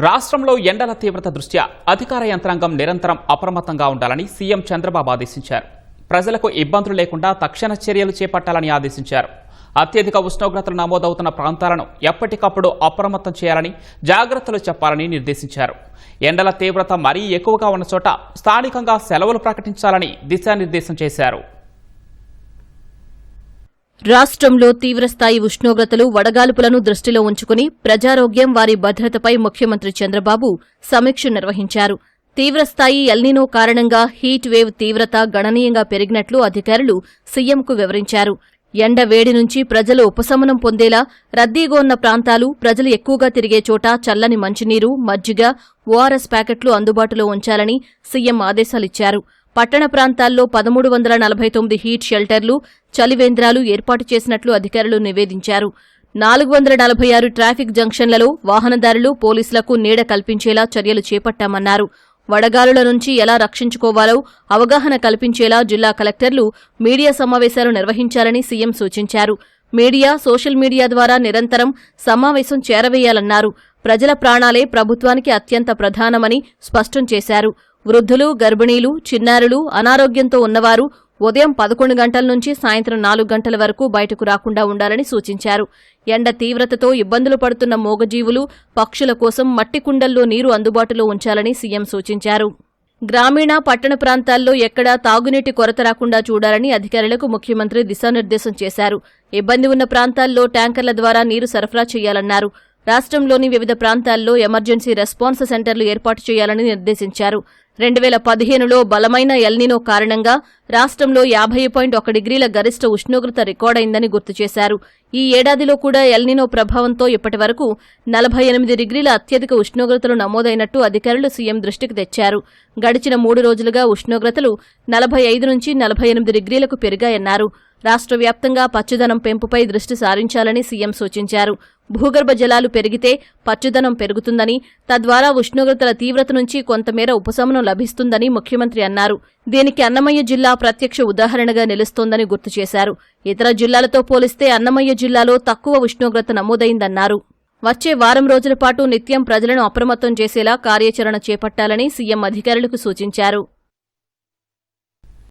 రాష్ట్రంలో ఎండల తీవ్రత దృష్ట్యా అధికార యంత్రాంగం నిరంతరం అప్రమత్తంగా ఉండాలని సీఎం చంద్రబాబు ఆదేశించారు. ప్రజలకు ఇబ్బందులు లేకుండా తక్షణ చర్యలు చేపట్టాలని ఆదేశించారు. అత్యధిక ఉష్ణోగ్రతలు నమోదవుతున్న ప్రాంతాలను ఎప్పటికప్పుడు అప్రమత్తం చేయాలని, జాగ్రత్తలు చెప్పాలని నిర్దేశించారు. ఎండల తీవ్రత మరీ ఎక్కువగా ఉన్న చోట స్థానికంగా సెలవులు ప్రకటించాలని దిశానిర్దేశం చేశారు. రాష్ట్రంలో తీవ్రస్థాయి ఉష్ణోగ్రతలు, వడగాల్పులను దృష్టిలో ఉంచుకుని ప్రజారోగ్యం, వారి భద్రతపై ముఖ్యమంత్రి చంద్రబాబు సమీక్ష నిర్వహించారు. తీవ్రస్థాయి ఎల్నినో కారణంగా హీట్ వేవ్ తీవ్రత గణనీయంగా పెరిగినట్లు అధికారులు సీఎంకు వివరించారు. ఎండ వేడి నుంచి ప్రజలు ఉపశమనం పొందేలా రద్దీగా ఉన్న ప్రాంతాలు, ప్రజలు ఎక్కువగా తిరిగే చోట చల్లని మంచినీరు, మజ్జిగ, ఓఆర్ఎస్ ప్యాకెట్లు అందుబాటులో ఉంచాలని సీఎం ఆదేశాలిచ్చారు. పట్టణ ప్రాంతాల్లో 1349 హీట్ షెల్టర్లు, చలివేంద్రాలు ఏర్పాటు చేసినట్లు అధికారులు నివేదించారు. 446 ట్రాఫిక్ జంక్షన్లలో వాహనదారులు, పోలీసులకు నీడ కల్పించేలా చర్యలు చేపట్టామన్నారు. వడగాలుల నుంచి ఎలా రక్షించుకోవాలో అవగాహన కల్పించేలా జిల్లా కలెక్టర్లు మీడియా సమావేశాలు నిర్వహించాలని సీఎం సూచించారు. మీడియా, సోషల్ మీడియా ద్వారా నిరంతరం సమావేశం చేరవేయాలన్నారు. ప్రజల ప్రాణాలే ప్రభుత్వానికి అత్యంత ప్రధానమని స్పష్టం చేశారు. వృద్ధులు, గర్భిణీలు, చిన్నారులు, అనారోగ్యంతో ఉన్నవారు ఉదయం 11 గంటల నుంచి సాయంత్రం 4 గంటల వరకు బయటకు రాకుండా ఉండాలని సూచించారు. ఎండ తీవ్రతతో ఇబ్బందులు పడుతున్న మూగజీవులు, పక్షుల కోసం మట్టి కుండల్లో నీరు అందుబాటులో ఉంచాలని సీఎం సూచించారు. గ్రామీణ, పట్టణ ప్రాంతాల్లో ఎక్కడా తాగునీటి కొరత రాకుండా చూడాలని అధికారులకు ముఖ్యమంత్రి దిశానిర్దేశం చేశారు. ఇబ్బంది ఉన్న ప్రాంతాల్లో ట్యాంకర్ల ద్వారా నీరు సరఫరా చేయాలన్నారు. రాష్ట్రంలోని వివిధ ప్రాంతాల్లో ఎమర్జెన్సీ రెస్పాన్స్ సెంటర్లు ఏర్పాటు చేయాలని నిర్దేశించారు. 2015లో బలమైన ఎల్నినో కారణంగా రాష్ట్రంలో 50.1 డిగ్రీల గరిష్ట ఉష్ణోగ్రత రికార్డైందని గుర్తు చేశారు. ఈ ఏడాదిలో కూడా ఎల్నినో ప్రభావంతో ఇప్పటివరకు 48 డిగ్రీల అత్యధిక ఉష్ణోగ్రతలు నమోదైనట్టు అధికారులు సీఎం దృష్టికి తెచ్చారు. గడిచిన 3 రోజులుగా ఉష్ణోగ్రతలు 45 నుంచి 48 డిగ్రీలకు పెరిగాయన్నారు. రాష్ట్ర వ్యాప్తంగా పచ్చదనం పెంపుపై దృష్టి సారించాలని సీఎం సూచించారు. భూగర్భ జలాలు పెరిగితే పచ్చదనం పెరుగుతుందని, తద్వారా ఉష్ణోగ్రతల తీవ్రత నుంచి కొంతమేర ఉపశమనం లభిస్తుందని ముఖ్యమంత్రి అన్నారు. దీనికి అన్నమయ్య జిల్లా ప్రత్యక్ష ఉదాహరణగా నిలుస్తోందని గుర్తు చేశారు. ఇతర జిల్లాలతో పోలిస్తే అన్నమయ్య జిల్లాలో తక్కువ ఉష్ణోగ్రత నమోదైందన్నారు. వచ్చే వారం రోజుల పాటు నిత్యం ప్రజలను అప్రమత్తం చేసేలా కార్యాచరణ చేపట్టాలని సీఎం అధికారులకు సూచించారు.